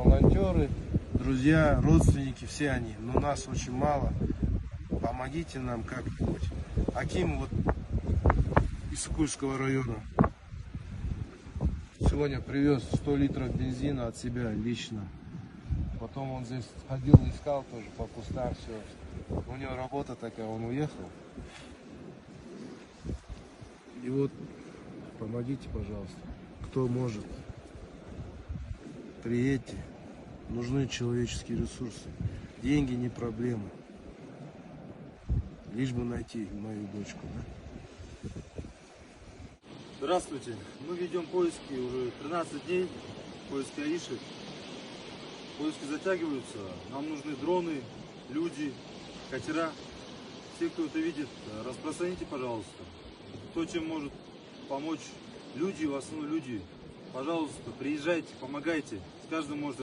волонтеры, друзья, родственники, все они. Но нас очень мало. Помогите нам как-нибудь. Аким вот из Сокульского района сегодня привез 100 литров бензина от себя лично. Потом он здесь ходил, искал тоже по кустам все. У него работа такая, он уехал. И вот помогите, пожалуйста, кто может. Приедьте. Нужны человеческие ресурсы. Деньги не проблема. Лишь бы найти мою дочку. Да? Здравствуйте. Мы ведем поиски уже 13 дней. Поиски Аиши. Поиски затягиваются. Нам нужны дроны, люди, катера. Все, кто это видит, распространите, пожалуйста. Кто чем может помочь. Люди, в основном люди. Пожалуйста, приезжайте, помогайте. С каждым может